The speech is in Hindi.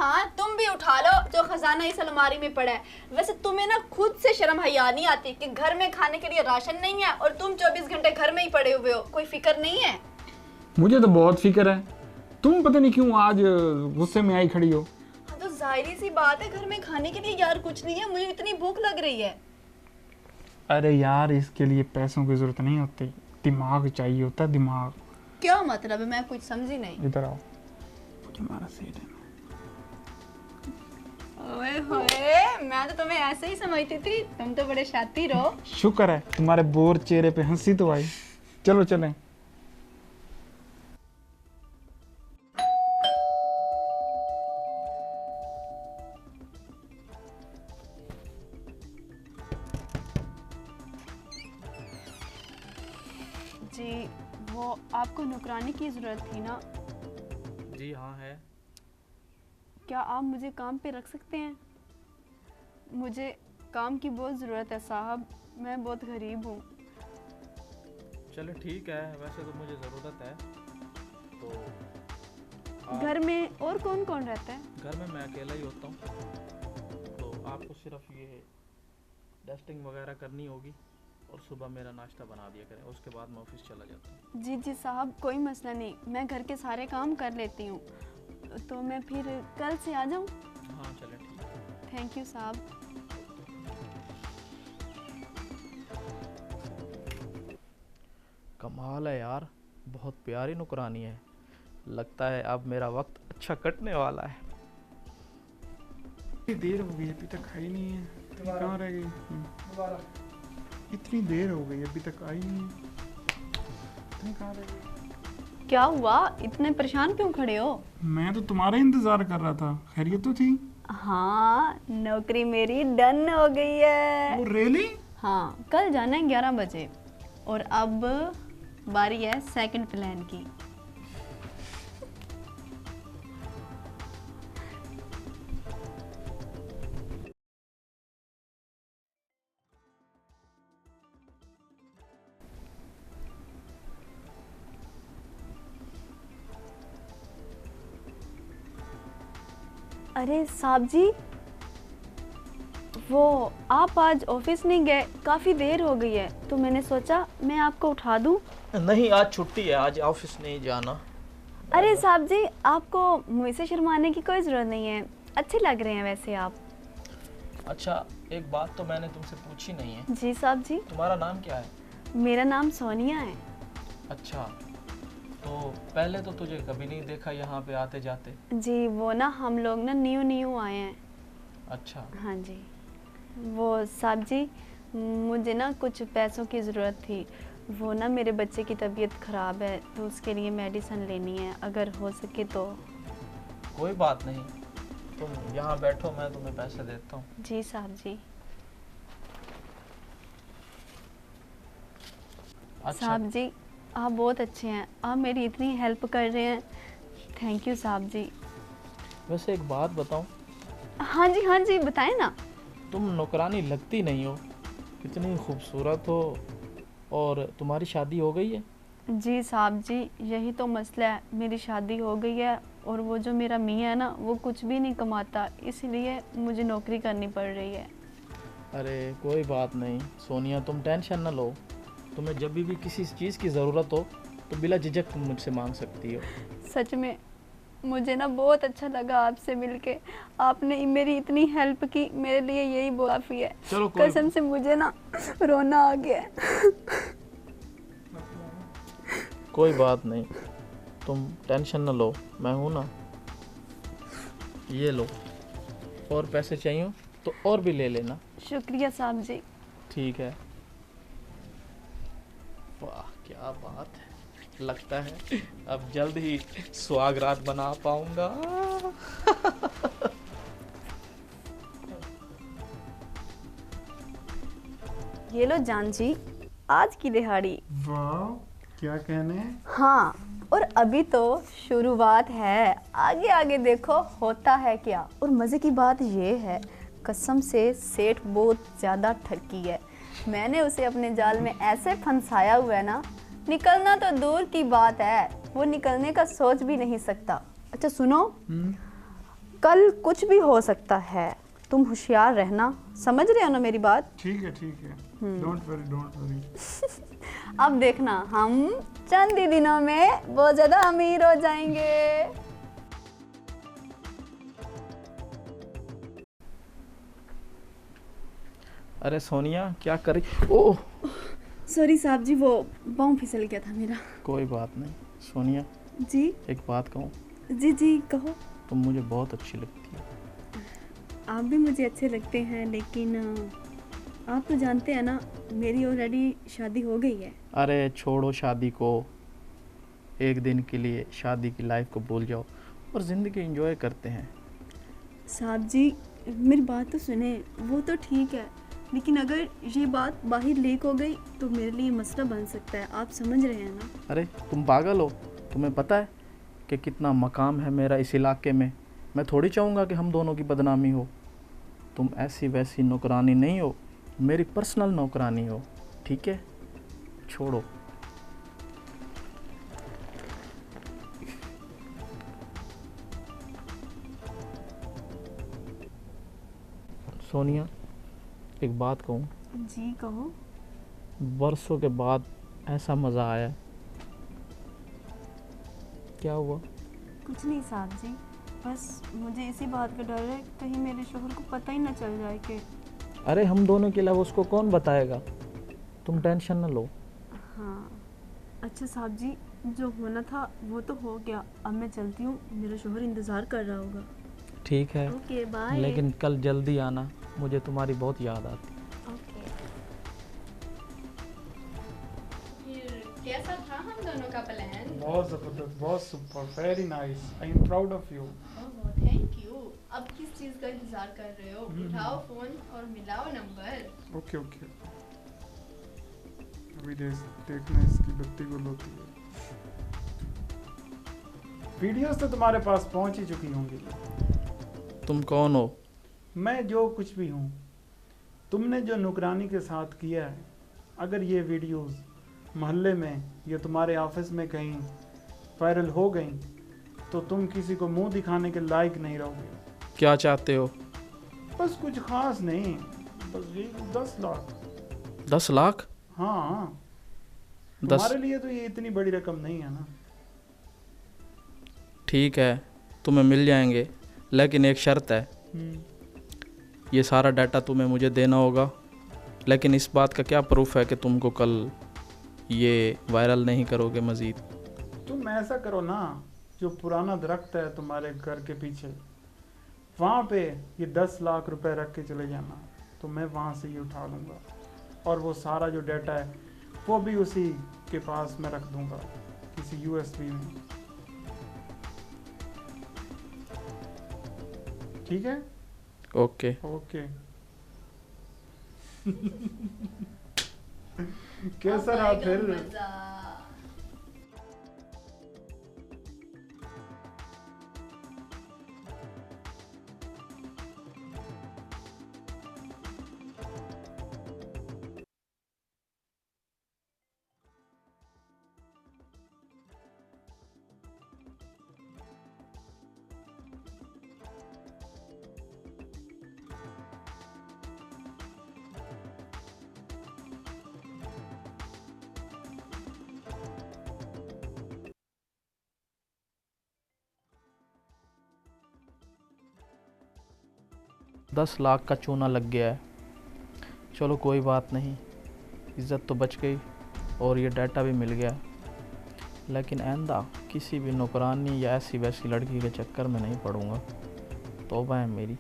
हाँ, तुम भी उठा लो जो खजाना इस अलमारी में पड़ा है। वैसे तुम्हें ना खुद से शर्म हया नहीं आती कि घर में खाने के लिए राशन नहीं है और तुम 24 घंटे घर में ही पड़े हुए हो, कोई फिक्र नहीं है? मुझे तो बहुत फिक्र है, तुम पता नहीं क्यों आज गुस्से में आई खड़ी हो। हाँ तो जाहिर सी बात है, घर में खाने के लिए यार कुछ नहीं है, मुझे इतनी भूख लग रही है। अरे यार, इसके लिए पैसों की जरूरत नहीं होती, दिमाग चाहिए होता है, दिमाग। क्या मतलब है, मैं कुछ समझी नहीं। इधर आओ, तुम्हारा सेट है। ओए होए, मैं तो तुम्हें ऐसे ही समझती थी, तुम तो बड़े शातिर हो। शुक्र है तुम्हारे बोर चेहरे पे हंसी तो आई। चलो चलें। जी, वो आपको नौकरानी की ज़रूरत थी ना? जी हाँ है। क्या आप मुझे काम पे रख सकते हैं? मुझे काम की बहुत ज़रूरत है साहब, मैं बहुत गरीब हूँ। चलो ठीक है, वैसे तो मुझे ज़रूरत है तो घर में और कौन कौन रहता है? घर में मैं अकेला ही होता हूँ, तो आपको सिर्फ ये डस्टिंग वगैरह करनी होगी और सुबह मेरा नाश्ता बना दिया करें, उसके बाद मैं ऑफिस चला जाता हूँ। जी जी साहब, कोई मसला नहीं, मैं घर के सारे काम कर लेती हूँ। तो मैं फिर कल से आ जाऊँ? हाँ चले ठीक है। थैंक यू साहब। कमाल है यार, बहुत प्यारी नौकरानी है। लगता है अब मेरा वक्त अच्छा कटने वाला है। इतनी देर हो गई अभी तक आई नहीं है, कहाँ रह गई? इतनी देर हो गई अभी तक आई नहीं है, तुम कहाँ रह गई? क्या हुआ, इतने परेशान क्यों खड़े हो? मैं तो तुम्हारा इंतजार कर रहा था, खैरियत तो थी? हाँ, नौकरी मेरी डन हो गई है। Oh really? हाँ, कल जाना है 11 बजे और अब बारी है सेकंड प्लान की। अरे साहब जी, वो आप आज ऑफिस नहीं गए, काफ़ी देर हो गई है, तो मैंने सोचा मैं आपको उठा दूं। नहीं आज छुट्टी है, आज ऑफिस नहीं जाना। अरे साहब जी, आपको मुझसे शर्माने की कोई ज़रूरत नहीं है, अच्छे लग रहे हैं वैसे आप। अच्छा एक बात तो मैंने तुमसे पूछी नहीं है, जी साहब जी। तुम्हारा नाम क्या है? मेरा नाम सोनिया है। अच्छा, तो पहले तो तुझे कभी नहीं देखा यहाँ पे आते जाते। जी वो ना हम लोग ना न्यू आए हैं। अच्छा हाँ जी, वो साहब जी मुझे ना कुछ पैसों की ज़रूरत थी, वो ना मेरे बच्चे की तबीयत ख़राब है तो उसके लिए मेडिसिन लेनी है, अगर हो सके तो। कोई बात नहीं, तुम यहाँ बैठो, मैं तुम्हें पैसे देता हूँ। जी साहब जी। अच्छा साहब जी आप बहुत अच्छे हैं, आप मेरी इतनी हेल्प कर रहे हैं, थैंक यू साहब जी। वैसे एक बात बताऊँ, हाँ जी बताएं ना। तुम नौकरानी लगती नहीं हो, इतनी खूबसूरत हो, और तुम्हारी शादी हो गई है? जी साहब जी, यही तो मसला है, मेरी शादी हो गई है और वो जो मेरा मियाँ है ना वो कुछ भी नहीं कमाता, इसलिए मुझे नौकरी करनी पड़ रही है। अरे कोई बात नहीं सोनिया, तुम टेंशन न लो, तुम्हें जब भी किसी चीज़ की ज़रूरत हो तो बिला झिझक तुम मुझसे मांग सकती हो। सच में मुझे ना बहुत अच्छा लगा आपसे मिलके, आपने मेरी इतनी हेल्प की, मेरे लिए यही बहुत काफ़ी है। चलो कोई कसम से मुझे ना रोना आ गया है। कोई बात नहीं, तुम टेंशन न लो, मैं हूँ ना। ये लो, और पैसे चाहिए तो और भी ले लेना। शुक्रिया साहब जी। ठीक है। वाह क्या बात है, लगता है अब जल्द ही सुहागरात बना पाऊंगा। ये लो जान जी, आज की दिहाड़ी। वाह क्या कहने। हाँ, और अभी तो शुरुआत है, आगे आगे देखो होता है क्या। और मज़े की बात ये है, कसम से सेठ बहुत ज़्यादा ठगी है, मैंने उसे अपने जाल में ऐसे फंसाया हुआ है ना, निकलना तो दूर की बात है, वो निकलने का सोच भी नहीं सकता। अच्छा सुनो, कल कुछ भी हो सकता है, तुम होशियार रहना। समझ रहे हो ना मेरी बात? ठीक है। Don't worry. अब देखना, हम चंद ही दिनों में बहुत ज्यादा अमीर हो जाएंगे। अरे सोनिया क्या कर रही? ओह सॉरी साहब जी, वो पाँव फिसल गया था मेरा। कोई बात नहीं। सोनिया जी एक बात कहूँ, जी कहो। तुम मुझे बहुत अच्छी लगती हो। आप भी मुझे अच्छे लगते हैं, लेकिन आप तो जानते हैं ना, मेरी ऑलरेडी शादी हो गई है। अरे छोड़ो शादी को, एक दिन के लिए शादी की लाइफ को भूल जाओ और ज़िंदगी एंजॉय करते हैं। साहब जी मेरी बात तो सुने। वो तो ठीक है, लेकिन अगर ये बात बाहर लीक हो गई तो मेरे लिए मसला बन सकता है। आप समझ रहे हैं ना? अरे तुम पागल हो? तुम्हें पता है कि कितना मकाम है मेरा इस इलाके में? मैं थोड़ी चाहूँगा कि हम दोनों की बदनामी हो। तुम ऐसी वैसी नौकरानी नहीं हो, मेरी पर्सनल नौकरानी हो, ठीक है? छोड़ो। सोनिया एक बात कहूँ, जी कहो। बरसों के बाद ऐसा मज़ा आया। क्या हुआ? कुछ नहीं साहब जी, बस मुझे इसी बात का डर है कहीं मेरे शोहर को पता ही ना चल जाए कि। अरे हम दोनों के अलावा उसको कौन बताएगा? तुम टेंशन न लो। हाँ अच्छा साहब जी, जो होना था वो तो हो गया। अब मैं चलती हूँ, मेरा शोहर इंतज़ार कर रहा होगा। ठीक है, ओके बाय। लेकिन कल जल्दी आना, मुझे तुम्हारी बहुत याद आती। ओके। फिर कैसा था हम दोनों का प्लान? बहुत जबरदस्त, बहुत super, very nice. I am proud of you. Thank you. अब किस चीज का इंतजार कर रहे हो? उठाओ फोन और मिलाओ नंबर। ओके। अभी देखना इसकी बत्ती गुल होती है। वीडियोस तो तुम्हारे पास पहुंच ही चुकी होंगी। तुम कौन हो? मैं जो कुछ भी हूँ, तुमने जो नुकरानी के साथ किया है, अगर ये वीडियोस मोहल्ले में या तुम्हारे ऑफिस में कहीं वायरल हो गई तो तुम किसी को मुंह दिखाने के लायक नहीं रहोगे। क्या चाहते हो? बस कुछ खास नहीं, बस ये 10 लाख। 10 लाख? हाँ, 10? तुम्हारे लिए तो ये इतनी बड़ी रकम नहीं है ना। ठीक है, तुम्हें मिल जाएंगे, लेकिन एक शर्त है। ये सारा डाटा तुम्हें मुझे देना होगा, लेकिन इस बात का क्या प्रूफ है कि तुमको कल ये वायरल नहीं करोगे मज़ीद? तुम ऐसा करो ना, जो पुराना दरख्त है तुम्हारे घर के पीछे, वहाँ पे ये 10 लाख रुपए रख के चले जाना, तो मैं वहाँ से ये उठा लूँगा और वो सारा जो डाटा है वो भी उसी के पास मैं रख दूँगा, किसी USB में। ठीक है? ओके। कैसा रहा फिर? मजा। 10 लाख का चूना लग गया है। चलो कोई बात नहीं, इज़्ज़त तो बच गई और ये डाटा भी मिल गया। लेकिन आइंदा किसी भी नौकरानी या ऐसी वैसी लड़की के चक्कर में नहीं पड़ूंगा। तौबा है मेरी।